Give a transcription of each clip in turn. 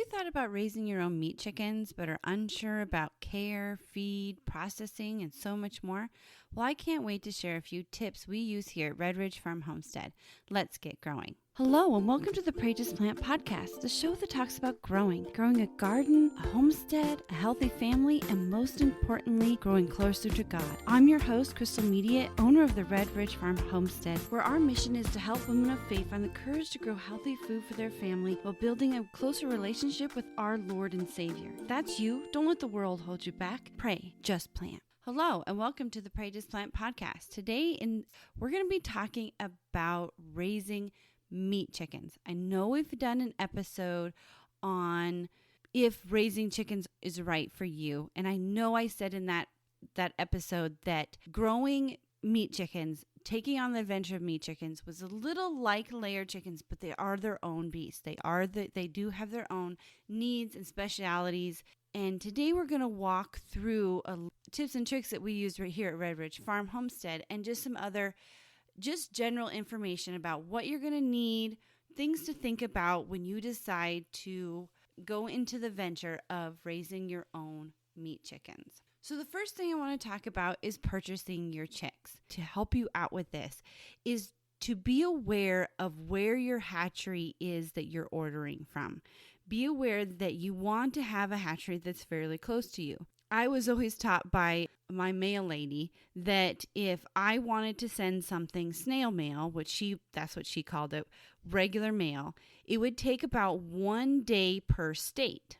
you thought about raising your own meat chickens but are unsure about care, feed, processing, and so much more? Well, I can't wait to share a few tips we use here at Red Ridge Farm Homestead. Let's get growing. Hello, and welcome to the Pray Just Plant podcast, the show that talks about growing a garden, a homestead, a healthy family, and most importantly, growing closer to God. I'm your host, Crystal Media, owner of the Red Ridge Farm Homestead, where our mission is to help women of faith find the courage to grow healthy food for their family while building a closer relationship with our Lord and Savior. That's you. Don't let the world hold you back. Pray, just plant. Hello, and welcome to the Pray Just Plant podcast. Today, we're going to be talking about raising meat chickens. I know we've done an episode on if raising chickens is right for you. And I know I said in that episode that growing meat chickens, taking on the adventure of meat chickens was a little like layer chickens, but they are their own beasts. They do have their own needs and specialities. And today we're going to walk through tips and tricks that we use right here at Red Ridge Farm Homestead and just some other general information about what you're going to need, things to think about when you decide to go into the venture of raising your own meat chickens. So the first thing I want to talk about is purchasing your chicks. To help you out with this is to be aware of where your hatchery is that you're ordering from. Be aware that you want to have a hatchery that's fairly close to you. I was always taught by my mail lady that if I wanted to send something snail mail, that's what she called it, regular mail, it would take about 1 day per state.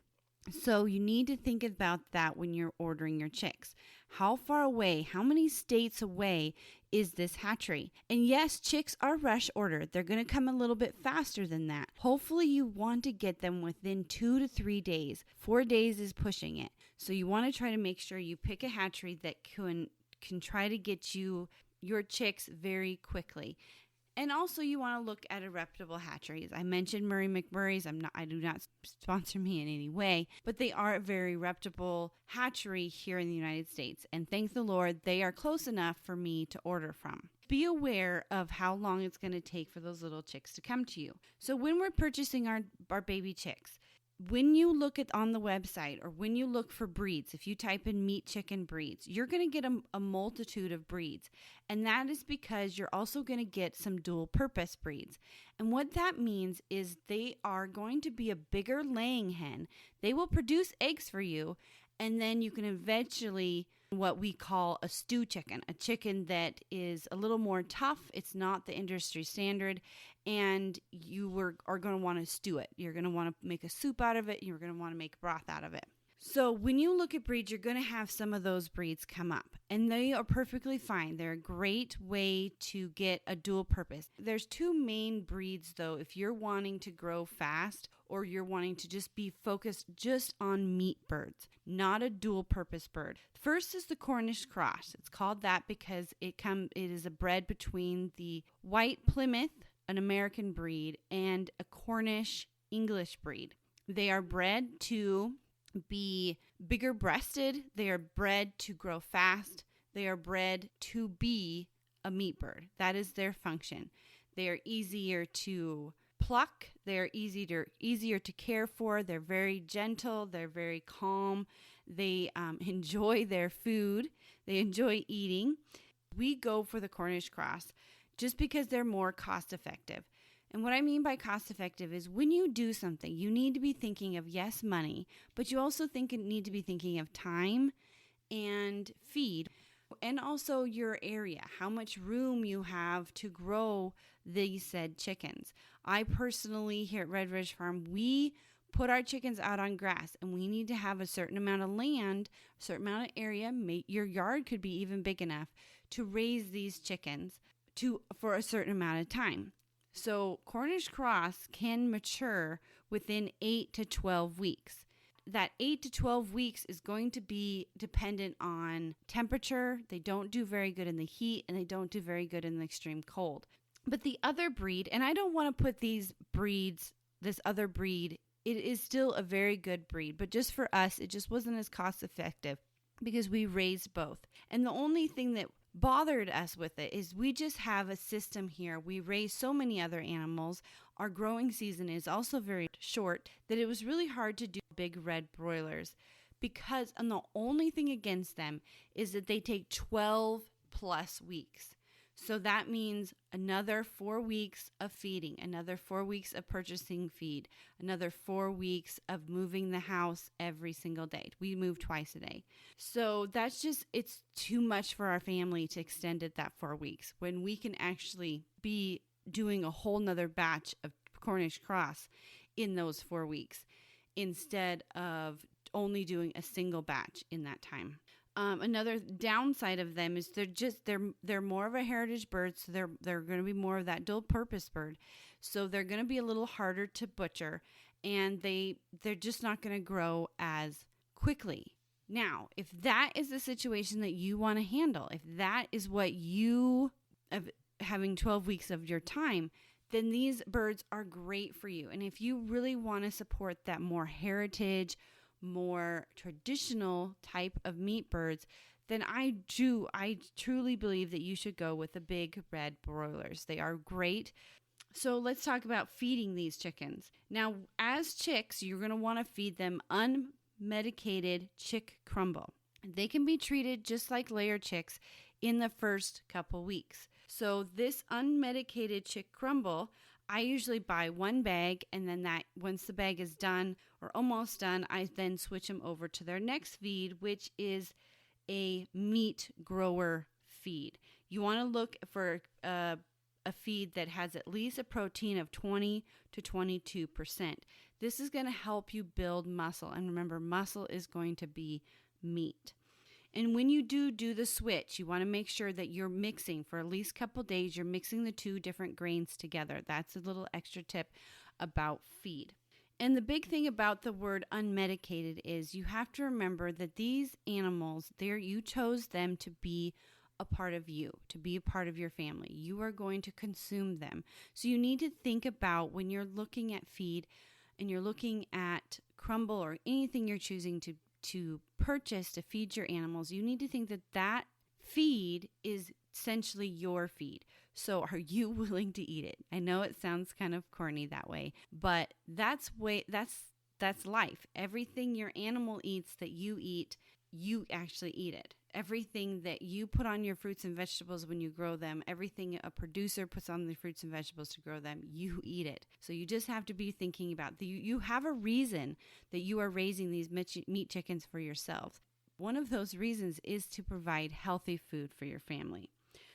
So you need to think about that when you're ordering your chicks. How far away, how many states away is this hatchery? And yes, chicks are rush ordered. They're going to come a little bit faster than that. Hopefully you want to get them within 2 to 3 days. 4 days is pushing it. So you want to try to make sure you pick a hatchery that can try to get you your chicks very quickly. And also you want to look at a reputable hatcheries. I mentioned Murray McMurray's. I do not sponsor me in any way, but they are a very reputable hatchery here in the United States. And thank the Lord, they are close enough for me to order from. Be aware of how long it's going to take for those little chicks to come to you. So when we're purchasing our baby chicks, when you look on the website or when you look for breeds, if you type in meat chicken breeds, you're going to get a multitude of breeds. And that is because you're also going to get some dual purpose breeds. And what that means is they are going to be a bigger laying hen. They will produce eggs for you. And then you can eventually what we call a stew chicken, a chicken that is a little more tough. It's not the industry standard. And you are going to want to stew it. You're going to want to make a soup out of it. You're going to want to make broth out of it. So when you look at breeds, you're going to have some of those breeds come up. And they are perfectly fine. They're a great way to get a dual purpose. There's two main breeds, though, if you're wanting to grow fast or you're wanting to just be focused just on meat birds, not a dual purpose bird. First is the Cornish cross. It's called that because it is a bred between the white Plymouth, an American breed, and a Cornish English breed. They are bred to be bigger breasted. They are bred to grow fast. They are bred to be a meat bird. That is their function. They are easier to pluck. They are easier to care for. They're very gentle. They're very calm. They enjoy their food. They enjoy eating. We go for the Cornish cross just because they're more cost effective. And what I mean by cost effective is when you do something, you need to be thinking of, yes, money, but you also need to be thinking of time and feed and also your area, how much room you have to grow these said chickens. I personally, here at Red Ridge Farm, we put our chickens out on grass and we need to have a certain amount of land, a certain amount of area. Your yard could be even big enough to raise these chickens for a certain amount of time. So Cornish cross can mature within 8 to 12 weeks. That 8 to 12 weeks is going to be dependent on temperature. They don't do very good in the heat and they don't do very good in the extreme cold. But the other breed, and I don't want to put this other breed, it is still a very good breed, but just for us, it just wasn't as cost effective because we raised both. And the only thing bothered us with it is we just have a system here. We raise so many other animals. Our growing season is also very short that it was really hard to do big red broilers because, and the only thing against them is that they take 12 plus weeks. So that means another 4 weeks of feeding, another 4 weeks of purchasing feed, another 4 weeks of moving the house every single day. We move twice a day. So that's just, it's too much for our family to extend it that 4 weeks when we can actually be doing a whole nother batch of Cornish cross in those 4 weeks instead of only doing a single batch in that time. Another downside of them is they're more of a heritage bird, so they're going to be more of that dual purpose bird. So they're going to be a little harder to butcher, and they're just not going to grow as quickly. Now, if that is the situation that you want to handle, if that is what you having 12 weeks of your time, then these birds are great for you. And if you really want to support that more heritage, more traditional type of meat birds, then I truly believe that you should go with the big red broilers. They are great. So let's talk about feeding these chickens. Now, as chicks, you're going to want to feed them unmedicated chick crumble. They can be treated just like layer chicks in the first couple weeks. So this unmedicated chick crumble, I usually buy one bag, and then that once the bag is done or almost done, I then switch them over to their next feed, which is a meat grower feed. You want to look for a feed that has at least a protein of 20 to 22%. This is going to help you build muscle. And remember, muscle is going to be meat. And when you do the switch, you want to make sure that you're mixing for at least a couple days. You're mixing the two different grains together. That's a little extra tip about feed. And the big thing about the word unmedicated is you have to remember that these animals, you chose them to be a part of you, to be a part of your family. You are going to consume them. So you need to think about when you're looking at feed and you're looking at crumble or anything you're choosing to purchase to feed your animals, you need to think that feed is essentially your feed. So are you willing to eat it? I know it sounds kind of corny that way, but that's life. Everything your animal eats that you eat, you actually eat it. Everything that you put on your fruits and vegetables when you grow them, everything a producer puts on the fruits and vegetables to grow them, you eat it. So you just have to be thinking about you have a reason that you are raising these meat chickens for yourself. One of those reasons is to provide healthy food for your family.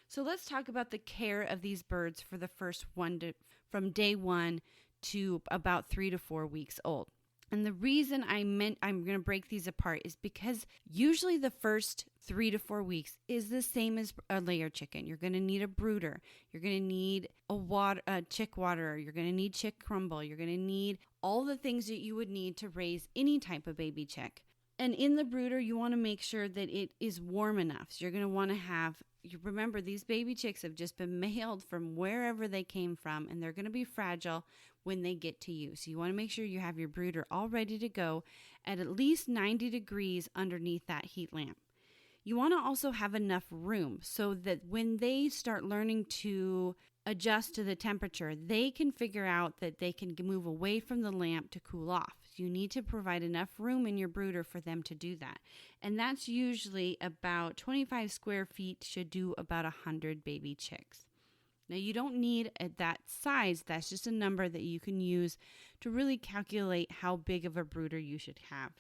So let's talk about the care of these birds for the first from day 1 to about 3 to 4 weeks old. And the reason I'm going to break these apart is because usually the first 3 to 4 weeks is the same as a layer chicken. You're going to need a brooder. You're going to need a chick waterer. You're going to need chick crumble. You're going to need all the things that you would need to raise any type of baby chick. And in the brooder, you want to make sure that it is warm enough. So you're going to want to remember, these baby chicks have just been mailed from wherever they came from, and they're going to be fragile when they get to you. So you want to make sure you have your brooder all ready to go at least 90 degrees underneath that heat lamp. You want to also have enough room so that when they start learning to adjust to the temperature, they can figure out that they can move away from the lamp to cool off. You need to provide enough room in your brooder for them to do that. And that's usually about 25 square feet should do about 100 baby chicks. Now, you don't need that size. That's just a number that you can use to really calculate how big of a brooder you should have.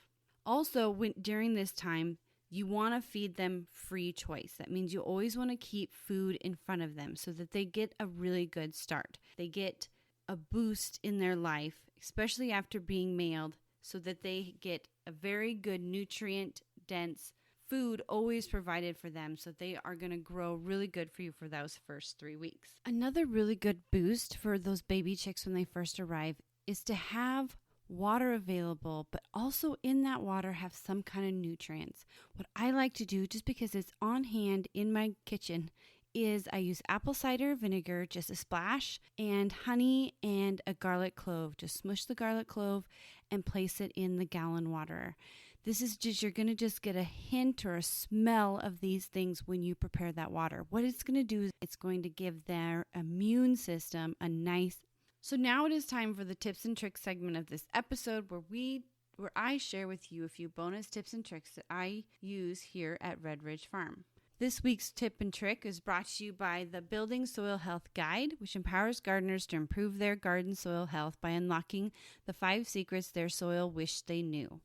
Also, during this time, you want to feed them free choice. That means you always want to keep food in front of them so that they get a really good start. They get a boost in their life, especially after being mailed, so that they get a very good nutrient-dense food always provided for them, so they are going to grow really good for you for those first 3 weeks. Another really good boost for those baby chicks when they first arrive is to have water available, but also in that water have some kind of nutrients. What I like to do, just because it's on hand in my kitchen, is I use apple cider vinegar, just a splash, and honey and a garlic clove. Just smush the garlic clove and place it in the gallon waterer. This is just, you're going to just get a hint or a smell of these things when you prepare that water. What it's going to do is it's going to give their immune system a nice. So now it is time for the tips and tricks segment of this episode where I share with you a few bonus tips and tricks that I use here at Red Ridge Farm. This week's tip and trick is brought to you by the Building Soil Health Guide, which empowers gardeners to improve their garden soil health by unlocking the 5 secrets their soil wished they knew.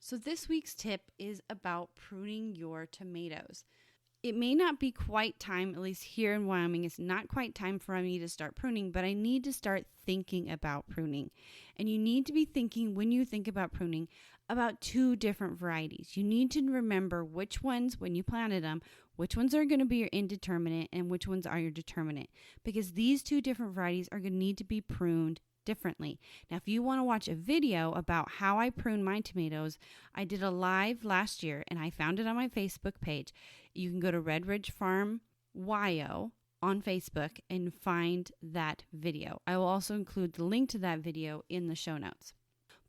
So this week's tip is about pruning your tomatoes. It may not be quite time, at least here in Wyoming, it's not quite time for me to start pruning, but I need to start thinking about pruning. And you need to be thinking, when you think about pruning, about 2 different varieties. You need to remember which ones, when you planted them, which ones are going to be your indeterminate and which ones are your determinate, because these 2 different varieties are going to need to be pruned differently. Now, if you want to watch a video about how I prune my tomatoes, I did a live last year and I found it on my Facebook page. You can go to Red Ridge Farm YO on Facebook and find that video. I will also include the link to that video in the show notes.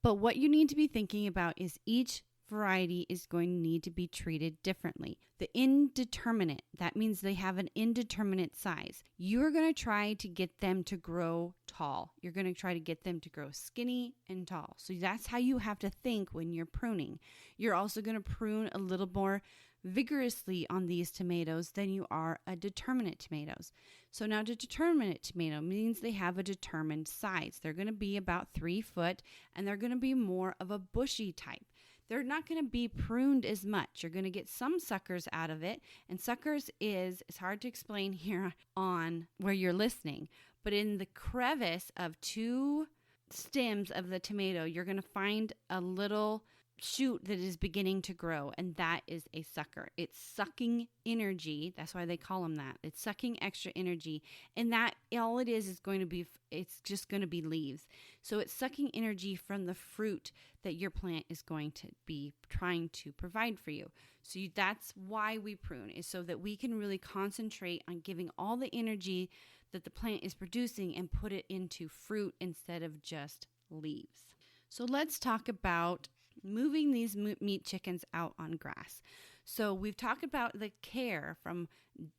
But what you need to be thinking about is each variety is going to need to be treated differently. The indeterminate, that means they have an indeterminate size. You're going to try to get them to grow tall. You're going to try to get them to grow skinny and tall. So that's how you have to think when you're pruning. You're also going to prune a little more vigorously on these tomatoes than you are a determinate tomatoes. So now the determinate tomato means they have a determined size. They're going to be about 3 foot and they're going to be more of a bushy type. They're not going to be pruned as much. You're going to get some suckers out of it. And suckers it's hard to explain here on where you're listening, but in the crevice of 2 stems of the tomato, you're going to find a little shoot that is beginning to grow, and that is a sucker. It's sucking energy. That's why they call them that. It's sucking extra energy, and that all it is going to be, it's just going to be leaves. So it's sucking energy from the fruit that your plant is going to be trying to provide for you. So that's why we prune, is so that we can really concentrate on giving all the energy that the plant is producing and put it into fruit instead of just leaves. So let's talk about moving these meat chickens out on grass. So we've talked about the care from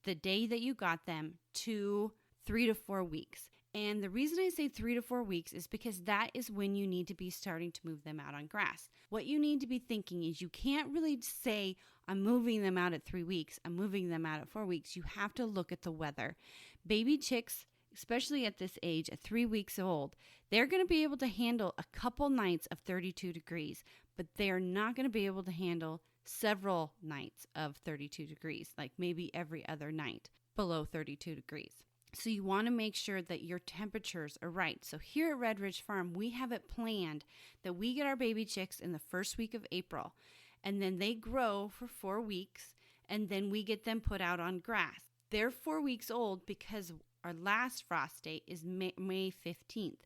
the day that you got them to 3 to 4 weeks. And the reason I say 3 to 4 weeks is because that is when you need to be starting to move them out on grass. What you need to be thinking is you can't really say, I'm moving them out at 3 weeks, I'm moving them out at 4 weeks. You have to look at the weather. Baby chicks, especially at this age, at 3 weeks old, they're going to be able to handle a couple nights of 32 degrees, but they're not going to be able to handle several nights of 32 degrees, like maybe every other night below 32 degrees. So you want to make sure that your temperatures are right. So here at Red Ridge Farm, we have it planned that we get our baby chicks in the first week of April, and then they grow for 4 weeks, and then we get them put out on grass. They're 4 weeks old because our last frost date is May 15th.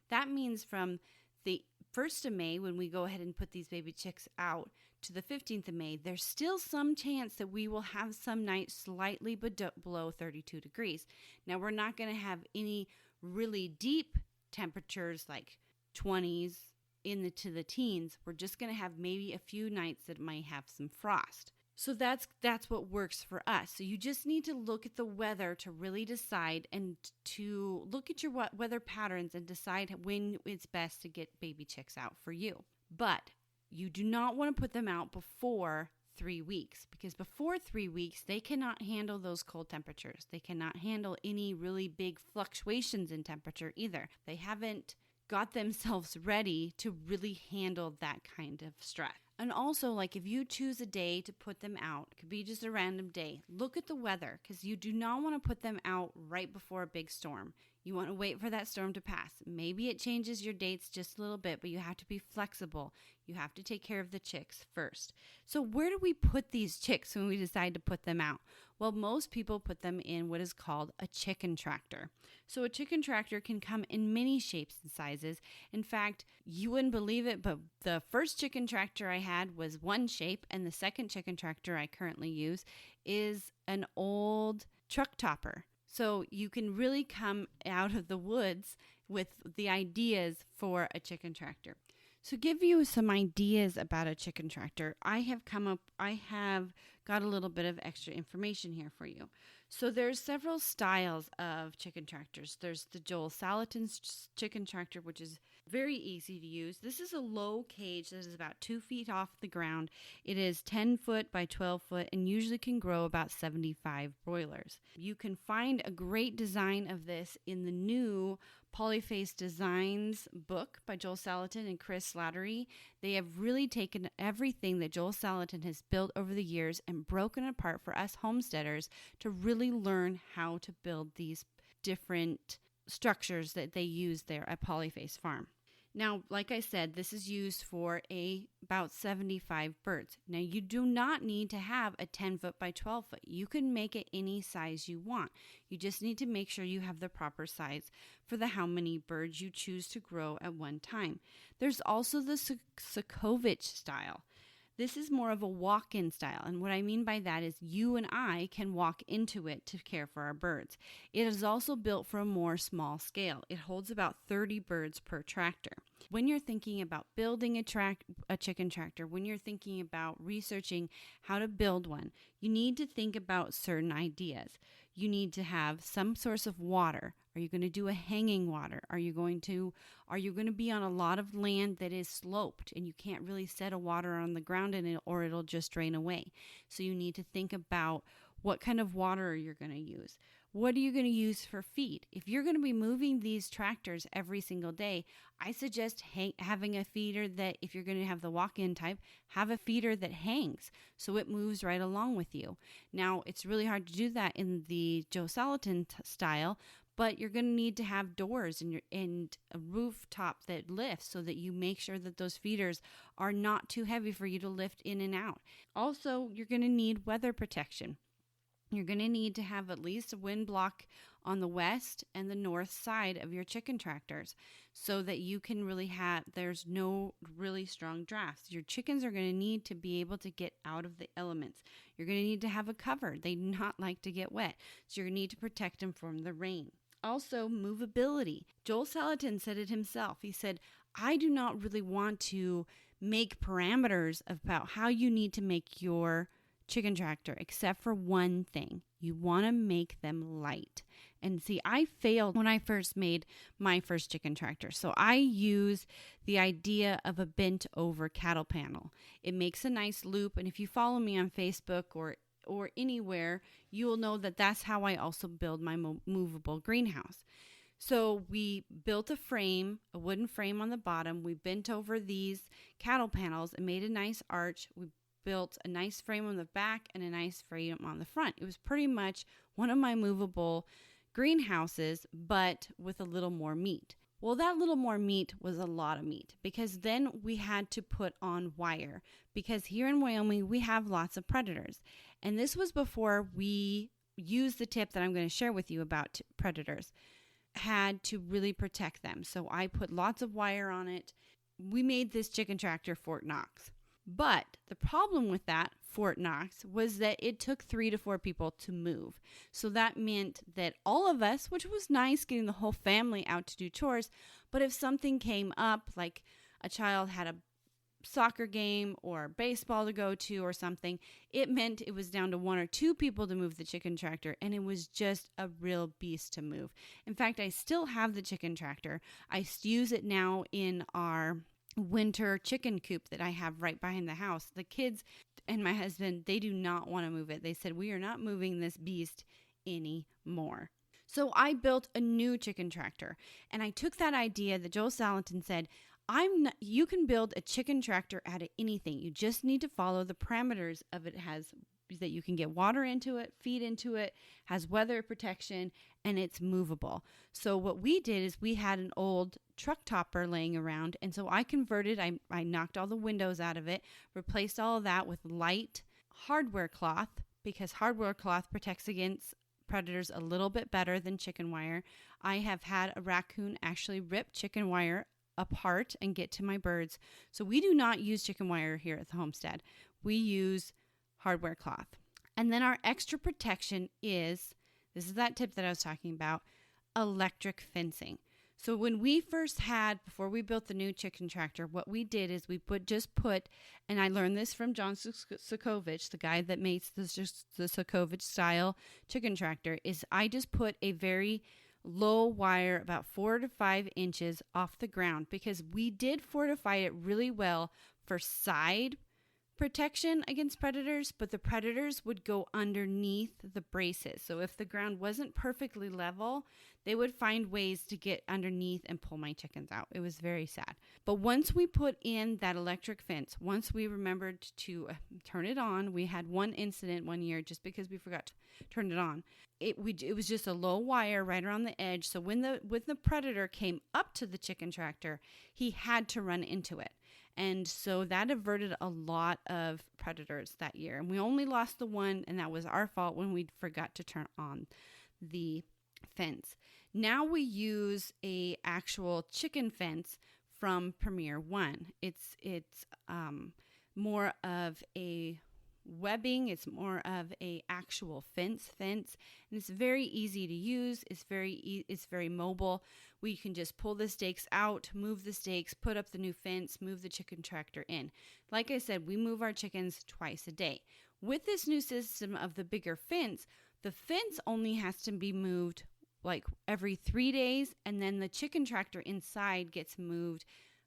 That means from the 1st of May, when we go ahead and put these baby chicks out, to the 15th of May, there's still some chance that we will have some nights slightly below 32 degrees. Now, we're not going to have any really deep temperatures like 20s to the teens. We're just going to have maybe a few nights that might have some frost. So that's what works for us. So you just need to look at the weather to really decide, and to look at your weather patterns and decide when it's best to get baby chicks out for you. But you do not want to put them out before 3 weeks, because before 3 weeks, they cannot handle those cold temperatures. They cannot handle any really big fluctuations in temperature either. They haven't got themselves ready to really handle that kind of stress. And also, like, if you choose a day to put them out, it could be just a random day. Look at the weather, because you do not want to put them out right before a big storm. You want to wait for that storm to pass. Maybe it changes your dates just a little bit, but you have to be flexible. You have to take care of the chicks first. So where do we put these chicks when we decide to put them out? Well, most people put them in what is called a chicken tractor. So a chicken tractor can come in many shapes and sizes. In fact, you wouldn't believe it, but the first chicken tractor I had was one shape, and the second chicken tractor I currently use is an old truck topper. So you can really come out of the woods with the ideas for a chicken tractor. So give you some ideas about a chicken tractor. I have got a little bit of extra information here for you. So there's several styles of chicken tractors. There's the Joel Salatin's chicken tractor, which is very easy to use. This is a low cage that is about 2 feet off the ground. It is 10 foot by 12 foot and usually can grow about 75 broilers. You can find a great design of this in the new Polyface Designs book by Joel Salatin and Chris Slattery. They have really taken everything that Joel Salatin has built over the years and broken it apart for us homesteaders to really learn how to build these different structures that they use there at Polyface Farm. Now, like I said, this is used for about 75 birds. Now, you do not need to have a 10 foot by 12 foot. You can make it any size you want. You just need to make sure you have the proper size for how many birds you choose to grow at one time. There's also the Sokovich style. This is more of a walk-in style, and what I mean by that is you and I can walk into it to care for our birds. It is also built for a more small scale. It holds about 30 birds per tractor. When you're thinking about building a chicken tractor, when you're thinking about researching how to build one, you need to think about certain ideas. You need to have some source of water. Are you going to do a hanging water? Are you going to be on a lot of land that is sloped and you can't really set a water on the ground or it'll just drain away? So you need to think about what kind of water you're going to use. What are you going to use for feed? If you're going to be moving these tractors every single day, I suggest having a feeder that, if you're going to have the walk-in type, have a feeder that hangs so it moves right along with you. Now, it's really hard to do that in the Joe Salatin style, but you're going to need to have doors and a rooftop that lifts so that you make sure that those feeders are not too heavy for you to lift in and out. Also, you're going to need weather protection. You're going to need to have at least a wind block on the west and the north side of your chicken tractors so that you can there's no really strong drafts. Your chickens are going to need to be able to get out of the elements. You're going to need to have a cover. They do not like to get wet, so you're going to need to protect them from the rain. Also, movability. Joel Salatin said it himself. He said, I do not really want to make parameters about how you need to make your chicken tractor, except for one thing. You want to make them light. And see, I failed when I first made my first chicken tractor. So I use the idea of a bent over cattle panel. It makes a nice loop. And if you follow me on Facebook or anywhere, you will know that that's how I also build my movable greenhouse. So we built a wooden frame on the bottom. We bent over these cattle panels and made a nice arch. We built a nice frame on the back and a nice frame on the front. It was pretty much one of my movable greenhouses, but with a little more meat. Well, that little more meat was a lot of meat because then we had to put on wire because here in Wyoming, we have lots of predators. And this was before we used the tip that I'm going to share with you about predators, had to really protect them. So I put lots of wire on it. We made this chicken tractor Fort Knox. But the problem with that Fort Knox was that it took 3 to 4 people to move. So that meant that all of us, which was nice getting the whole family out to do chores, but if something came up, like a child had a soccer game or baseball to go to or something, it meant it was down to 1 or 2 people to move the chicken tractor, and it was just a real beast to move. In fact, I still have the chicken tractor. I use it now in our winter chicken coop that I have right behind the house. The kids and my husband, they do not want to move it. They said, we are not moving this beast anymore. So I built a new chicken tractor, and I took that idea that Joel Salatin said, you can build a chicken tractor out of anything. You just need to follow the parameters of it. That you can get water into it, feed into it, has weather protection, and it's movable. So what we did is we had an old truck topper laying around, and so I converted, I knocked all the windows out of it, replaced all of that with light hardware cloth, because hardware cloth protects against predators a little bit better than chicken wire. I have had a raccoon actually rip chicken wire apart and get to my birds. So we do not use chicken wire here at the homestead. We use hardware cloth. And then our extra protection this is that tip that I was talking about, electric fencing. So when we first before we built the new chicken tractor, what we did is we put, and I learned this from John Sokovich, the guy that makes the Sokovich style chicken tractor, is I just put a very low wire about 4 to 5 inches off the ground, because we did fortify it really well for side protection against predators, but the predators would go underneath the braces. So if the ground wasn't perfectly level, they would find ways to get underneath and pull my chickens out. It was very sad. But once we put in that electric fence, once we remembered to turn it on, we had one incident one year just because we forgot to turn it on. It was just a low wire right around the edge. So when the predator came up to the chicken tractor, he had to run into it. And so that averted a lot of predators that year. And we only lost the one, and that was our fault when we forgot to turn on the fence. Now we use a actual chicken fence from Premier One. It's more of a webbing. It's more of a actual fence, and it's very easy to use. It's very mobile. We can just pull the stakes out, move the stakes, put up the new fence, move the chicken tractor in. Like I said, we move our chickens twice a day. With this new system of the bigger fence, the fence only has to be moved like every 3 days, and then the chicken tractor inside gets moved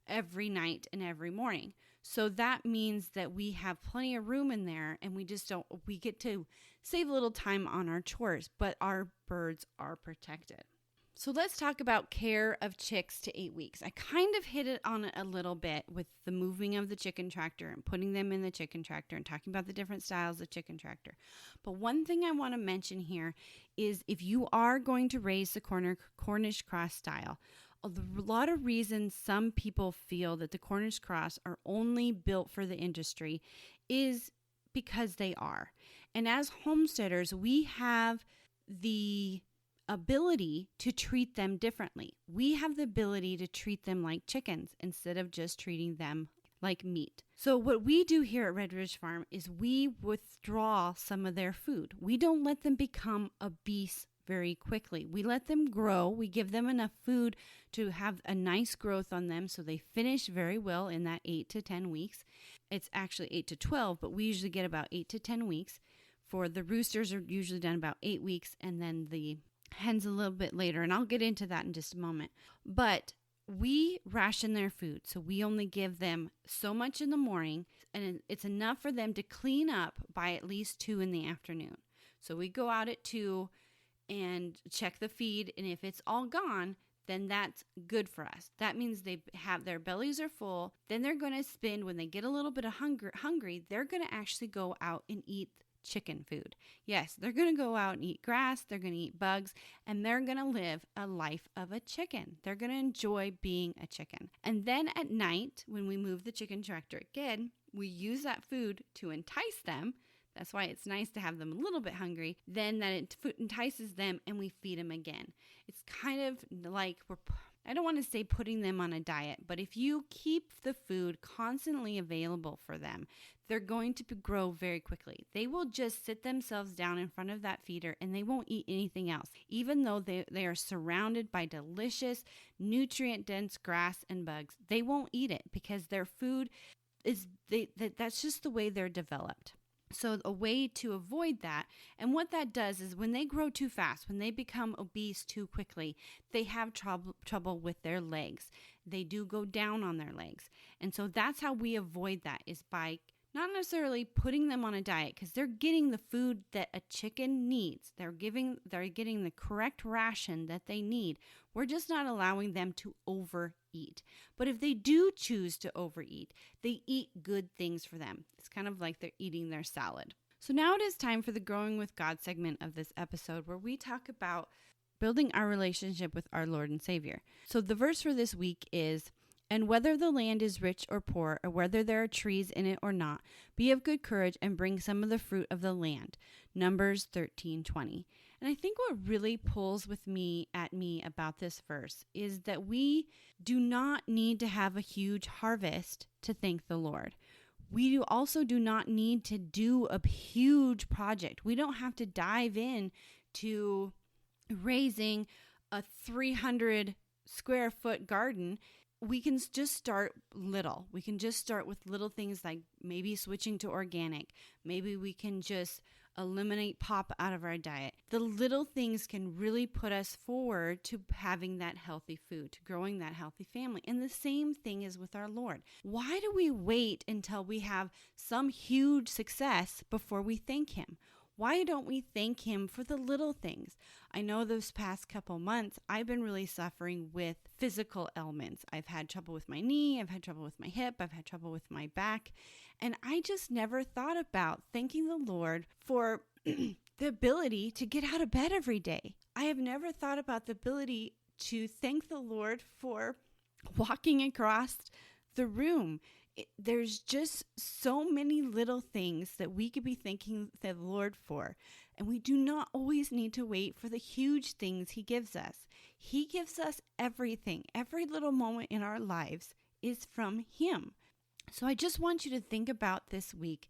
every night and every morning. So that means that we have plenty of room in there, and we get to save a little time on our chores, but our birds are protected. So let's talk about care of chicks to 8 weeks. I kind of hit it on it a little bit with the moving of the chicken tractor and putting them in the chicken tractor and talking about the different styles of chicken tractor. But one thing I want to mention here is if you are going to raise the Cornish cross style, a lot of reasons some people feel that the Cornish cross are only built for the industry is because they are. And as homesteaders, we have the ability to treat them differently. We have the ability to treat them like chickens instead of just treating them like meat. So what we do here at Red Ridge Farm is we withdraw some of their food. We don't let them become obese very quickly. We let them grow. We give them enough food to have a nice growth on them so they finish very well in that 8 to 10 weeks. It's actually 8 to 12, but we usually get about 8 to 10 weeks. For the roosters are usually done about 8 weeks, and then the hens a little bit later, and I'll get into that in just a moment. But we ration their food, so we only give them so much in the morning, and it's enough for them to clean up by at least 2 in the afternoon. So we go out at 2 and check the feed, and if it's all gone, then that's good for us. That means their bellies are full. Then they're going to spend, when they get a little bit of hungry, they're going to actually go out and eat chicken food. Yes, they're going to go out and eat grass, they're going to eat bugs, and they're going to live a life of a chicken. They're going to enjoy being a chicken. And then at night, when we move the chicken tractor again, we use that food to entice them. That's why it's nice to have them a little bit hungry. Then that entices them, and we feed them again. It's kind of like I don't want to say putting them on a diet, but if you keep the food constantly available for them, they're going to grow very quickly. They will just sit themselves down in front of that feeder and they won't eat anything else, even though they are surrounded by delicious, nutrient-dense grass and bugs. They won't eat it because their food that's just the way they're developed. So a way to avoid that, and what that does is when they grow too fast, when they become obese too quickly, they have trouble with their legs. They do go down on their legs. And so that's how we avoid that, is by not necessarily putting them on a diet, because they're getting the food that a chicken needs. They're getting the correct ration that they need. We're just not allowing them to overeat. But if they do choose to overeat, they eat good things for them. It's kind of like they're eating their salad. So now it is time for the Growing with God segment of this episode, where we talk about building our relationship with our Lord and Savior. So the verse for this week is, "And whether the land is rich or poor, or whether there are trees in it or not, be of good courage and bring some of the fruit of the land." Numbers 13:20. And I think what really pulls at me about this verse is that we do not need to have a huge harvest to thank the Lord. We also do not need to do a huge project. We don't have to dive in to raising a 300 square foot garden, we can just start little. We can just start with little things like maybe switching to organic. Maybe we can just eliminate pop out of our diet. The little things can really put us forward to having that healthy food, to growing that healthy family. And the same thing is with our Lord. Why do we wait until we have some huge success before we thank Him? Why don't we thank Him for the little things? I know those past couple months, I've been really suffering with physical ailments. I've had trouble with my knee, I've had trouble with my hip, I've had trouble with my back. And I just never thought about thanking the Lord for the ability to get out of bed every day. I have never thought about the ability to thank the Lord for walking across the room. There's just so many little things that we could be thanking the Lord for. And we do not always need to wait for the huge things He gives us. He gives us everything. Every little moment in our lives is from Him. So I just want you to think about this week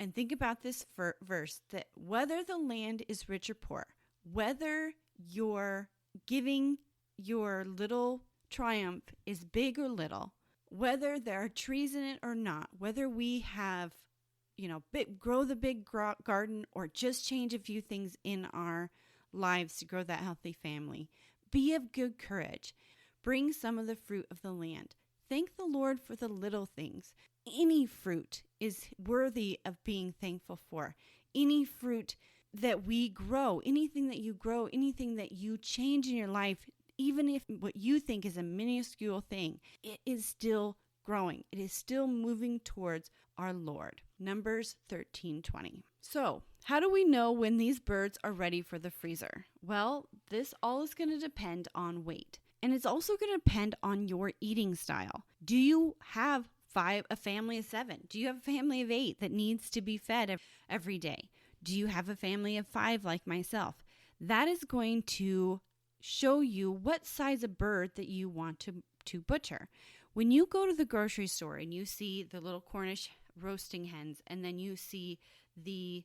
and think about this verse, that whether the land is rich or poor, whether you're giving your little triumph is big or little, whether there are trees in it or not, whether we have, grow the big garden or just change a few things in our lives to grow that healthy family, be of good courage. Bring some of the fruit of the land. Thank the Lord for the little things. Any fruit is worthy of being thankful for. Any fruit that we grow, anything that you grow, anything that you change in your life, even if what you think is a minuscule thing, it is still growing. It is still moving towards our Lord. Numbers 13:20. So, how do we know when these birds are ready for the freezer? Well, this all is going to depend on weight. And it's also going to depend on your eating style. Do you have a family of 7? Do you have a family of 8 that needs to be fed every day? Do you have a family of 5 like myself? That is going to show you what size of bird that you want to butcher. When you go to the grocery store and you see the little Cornish roasting hens and then you see the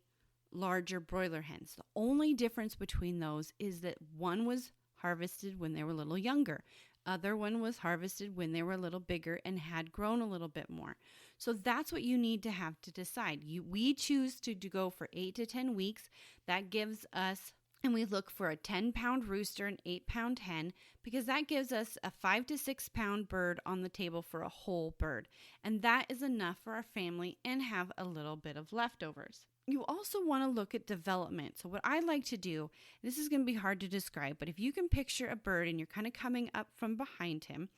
larger broiler hens, the only difference between those is that one was harvested when they were a little younger. Other one was harvested when they were a little bigger and had grown a little bit more. So that's what you need to have to decide. We choose to go for 8 to 10 weeks. That gives us, and we look for a 10-pound rooster and 8-pound hen, because that gives us a 5 to 6-pound bird on the table for a whole bird. And that is enough for our family and have a little bit of leftovers. You also want to look at development. So what I like to do, this is going to be hard to describe, but if you can picture a bird and you're kind of coming up from behind him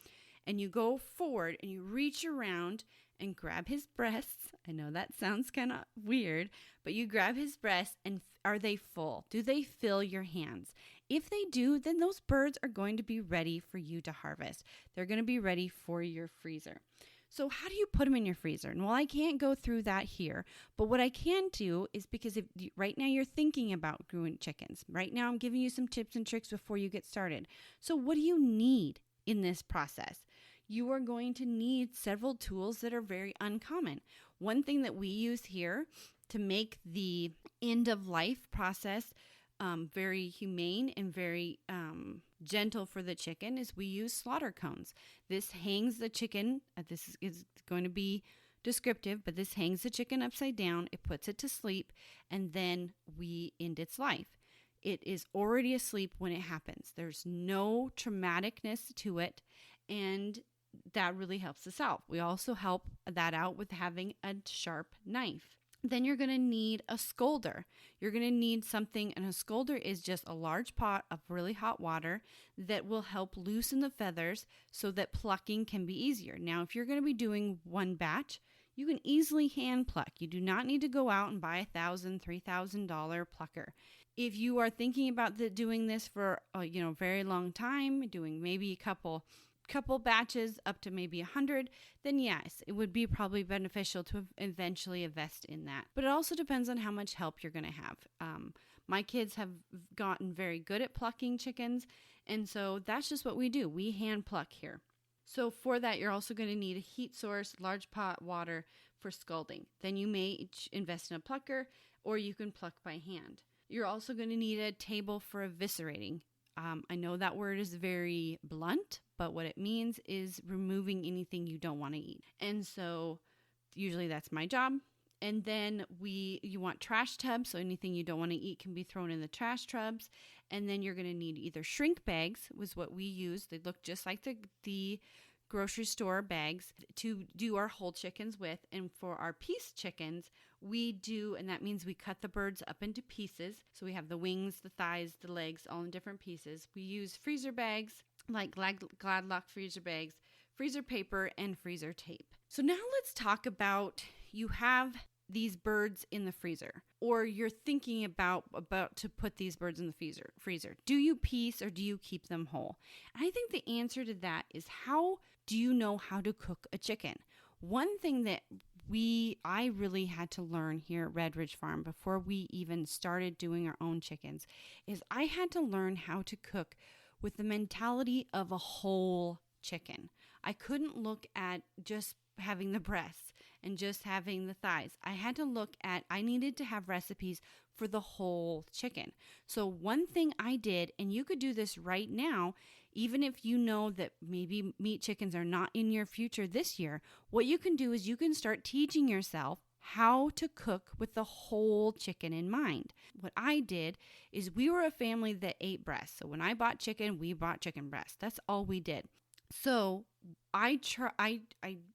and you go forward and you reach around and grab his breasts. I know that sounds kind of weird, but you grab his breasts and are they full? Do they fill your hands? If they do, then those birds are going to be ready for you to harvest. They're going to be ready for your freezer. So how do you put them in your freezer? And well, I can't go through that here, but what I can do is, because right now you're thinking about growing chickens. Right now I'm giving you some tips and tricks before you get started. So what do you need in this process? You are going to need several tools that are very uncommon. One thing that we use here to make the end of life process very humane and very gentle for the chicken is we use slaughter cones. This hangs the chicken, this is going to be descriptive, but this hangs the chicken upside down, it puts it to sleep, and then we end its life. It is already asleep when it happens. There's no traumaticness to it, and that really helps us out. We also help that out with having a sharp knife. Then you're going to need a scalder. You're going to need something, and a scalder is just a large pot of really hot water that will help loosen the feathers so that plucking can be easier. Now, if you're going to be doing one batch, you can easily hand pluck. You do not need to go out and buy a $1,000, $3,000 plucker. If you are thinking about doing this for a very long time, doing maybe a couple batches up to maybe 100, then yes, it would be probably beneficial to eventually invest in that. But it also depends on how much help you're going to have. My kids have gotten very good at plucking chickens, and so that's just what we do. We hand pluck here. So for that, you're also going to need a heat source, large pot water for scalding. Then you may invest in a plucker, or you can pluck by hand. You're also going to need a table for eviscerating. I know that word is very blunt, but what it means is removing anything you don't want to eat. And so usually that's my job. And then you want trash tubs, so anything you don't want to eat can be thrown in the trash tubs. And then you're going to need either shrink bags, was what we use. They look just like the grocery store bags to do our whole chickens with. And for our piece chickens, and that means we cut the birds up into pieces. So we have the wings, the thighs, the legs, all in different pieces. We use freezer bags, like Gladlock freezer bags, freezer paper, and freezer tape. So now let's talk about, you have these birds in the freezer, or you're thinking about to put these birds in the freezer. Do you piece or do you keep them whole? And I think the answer to that is, how do you know how to cook a chicken? One thing that I really had to learn here at Red Ridge Farm before we even started doing our own chickens is I had to learn how to cook with the mentality of a whole chicken. I couldn't look at just having the breasts and just having the thighs. I needed to have recipes for the whole chicken. So one thing I did, and you could do this right now, even if you know that maybe meat chickens are not in your future this year, what you can do is you can start teaching yourself how to cook with the whole chicken in mind. What I did is, we were a family that ate breasts. So when I bought chicken, we bought chicken breasts. That's all we did. So I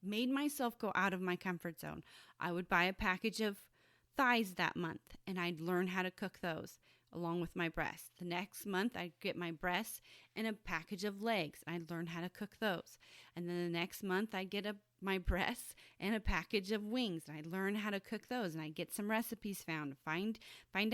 made myself go out of my comfort zone. I would buy a package of thighs that month, and I'd learn how to cook those along with my breasts. The next month, I'd get my breasts and a package of legs. I'd learn how to cook those. And then the next month, I'd get my breasts and a package of wings, and I'd learn how to cook those, and I'd get some recipes found, find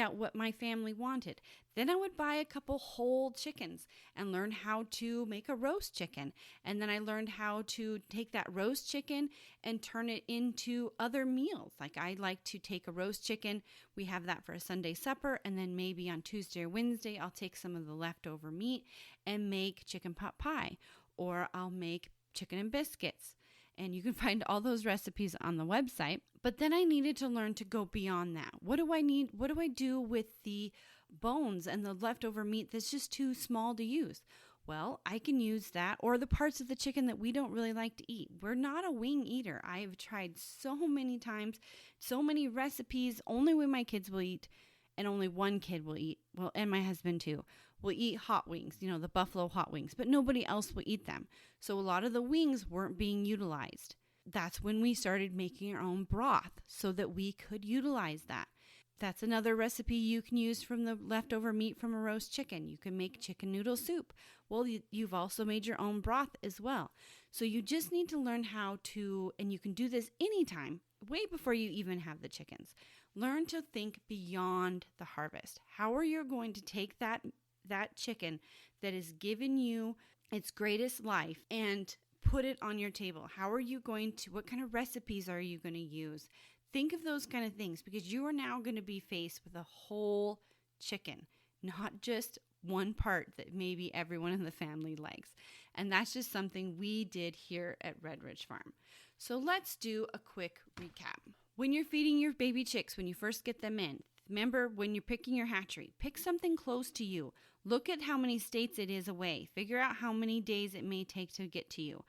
out what my family wanted. Then I would buy a couple whole chickens and learn how to make a roast chicken. And then I learned how to take that roast chicken and turn it into other meals. Like, I like to take a roast chicken. We have that for a Sunday supper. And then maybe on Tuesday or Wednesday, I'll take some of the leftover meat and make chicken pot pie, or I'll make chicken and biscuits. And you can find all those recipes on the website. But then I needed to learn to go beyond that. What do I need? What do I do with the bones and the leftover meat that's just too small to use? Well, I can use that, or the parts of the chicken that we don't really like to eat. We're not a wing eater. I've tried so many times, so many recipes, only when my kids will eat, and only one kid will eat, well, and my husband too, will eat hot wings, the buffalo hot wings, but nobody else will eat them. So a lot of the wings weren't being utilized. That's when we started making our own broth so that we could utilize that. That's another recipe you can use from the leftover meat from a roast chicken. You can make chicken noodle soup. Well, you've also made your own broth as well. So you just need to learn how to, and you can do this anytime, way before you even have the chickens. Learn to think beyond the harvest. How are you going to take that chicken that has given you its greatest life and put it on your table? What kind of recipes are you going to use? Think of those kind of things, because you are now going to be faced with a whole chicken, not just one part that maybe everyone in the family likes. And that's just something we did here at Red Ridge Farm. So let's do a quick recap. When you're feeding your baby chicks, when you first get them in, remember, when you're picking your hatchery, pick something close to you. Look at how many states it is away. Figure out how many days it may take to get to you.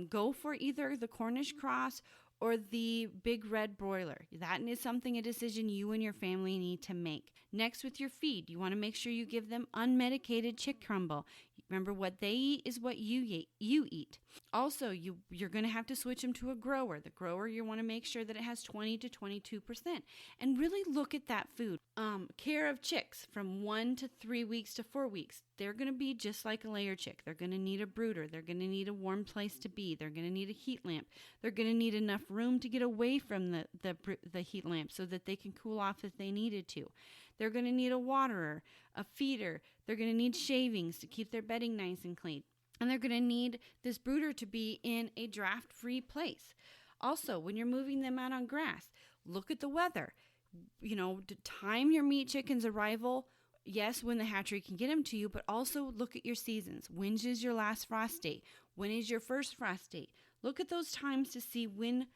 Go for either the Cornish cross or the big red broiler. That is a decision you and your family need to make. Next, with your feed, you want to make sure you give them unmedicated chick crumble. Remember, what they eat is what you eat. Also, you're going to have to switch them to a grower. The grower, you want to make sure that it has 20 to 22%. And really look at that food. Care of chicks from 1 to 3 weeks to 4 weeks. They're going to be just like a layer chick. They're going to need a brooder. They're going to need a warm place to be. They're going to need a heat lamp. They're going to need enough room to get away from the heat lamp so that they can cool off if they needed to. They're going to need a waterer, a feeder. They're going to need shavings to keep their bedding nice and clean. And they're going to need this brooder to be in a draft-free place. Also, when you're moving them out on grass, look at the weather. To time your meat chicken's arrival, yes, when the hatchery can get them to you, but also look at your seasons. When is your last frost date? When is your first frost date? Look at those times to see when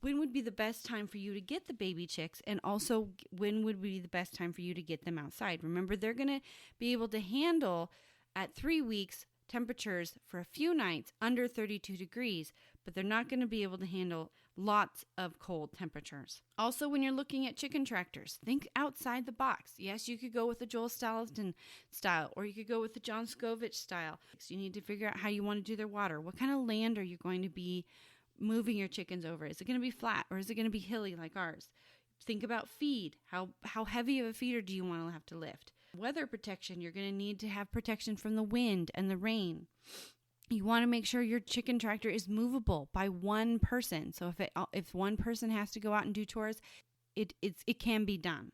would be the best time for you to get the baby chicks, and also when would be the best time for you to get them outside. Remember, they're going to be able to handle at 3 weeks temperatures for a few nights under 32 degrees, but they're not going to be able to handle lots of cold temperatures. Also, when you're looking at chicken tractors, think outside the box. Yes, you could go with the Joel Salatin style, or you could go with the John Scovich style. So you need to figure out how you want to do their water. What kind of land are you going to be moving your chickens over? Is it going to be flat, or is it going to be hilly like ours? Think about feed. How heavy of a feeder do you want to have to lift? Weather protection. You're going to need to have protection from the wind and the rain. You want to make sure your chicken tractor is movable by one person. So if one person has to go out and do chores, it can be done.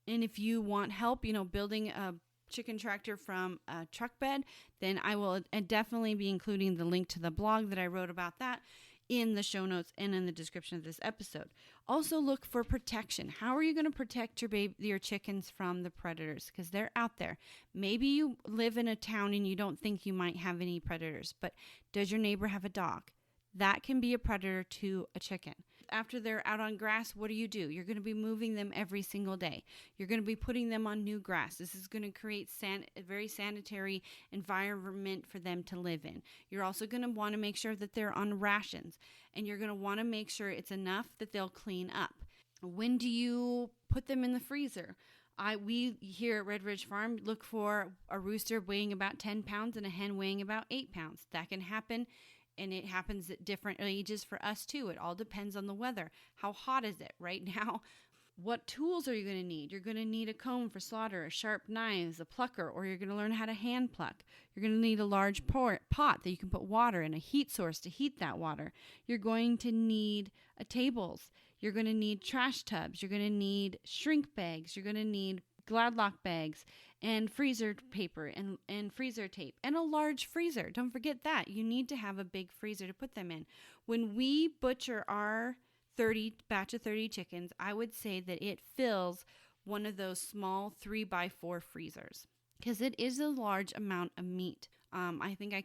And if you want help, building a chicken tractor from a truck bed, then I will definitely be including the link to the blog that I wrote about that in the show notes and in the description of this episode. Also look for protection. How are you going to protect your chickens from the predators? Because they're out there. Maybe you live in a town and you don't think you might have any predators, but does your neighbor have a dog? That can be a predator to a chicken. After they're out on grass, what do? You're going to be moving them every single day. You're going to be putting them on new grass. This is going to create a very sanitary environment for them to live in. You're also going to want to make sure that they're on rations, and you're going to want to make sure it's enough that they'll clean up. When do you put them in the freezer? We here at Red Ridge Farm look for a rooster weighing about 10 pounds and a hen weighing about 8 pounds. That can happen. And it happens at different ages for us too. It all depends on the weather. How hot is it right now? What tools are you going to need? You're going to need a comb for slaughter, a sharp knives, a plucker, or you're going to learn how to hand pluck. You're going to need a large pot that you can put water in, a heat source to heat that water. You're going to need tables. You're going to need trash tubs. You're going to need shrink bags. You're going to need Gladlock bags and freezer paper and freezer tape and a large freezer. Don't forget that. You need to have a big freezer to put them in. When we butcher our batch of 30 chickens, I would say that it fills one of those small 3x4 freezers because it is a large amount of meat. I think I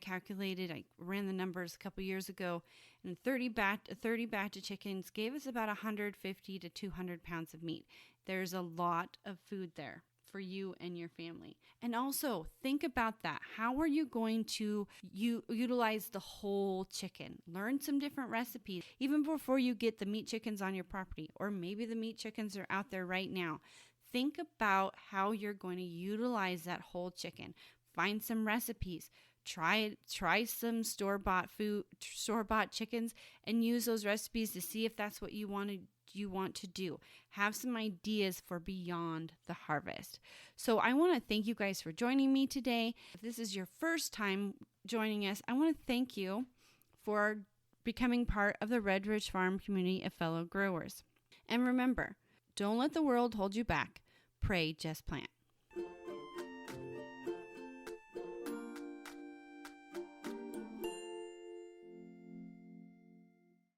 ran the numbers a couple years ago, and a 30 batch of chickens gave us about 150 to 200 pounds of meat. There's a lot of food there for you and your family. And also think about that. How are you going to utilize the whole chicken? Learn some different recipes even before you get the meat chickens on your property, or maybe the meat chickens are out there right now. Think about how you're going to utilize that whole chicken. Find some recipes. Try some store-bought chickens and use those recipes to see if that's what you want to do. Have some ideas for beyond the harvest. So I want to thank you guys for joining me today. If this is your first time joining us, I want to thank you for becoming part of the Red Ridge Farm community of fellow growers. And remember, don't let the world hold you back. Pray, just plant.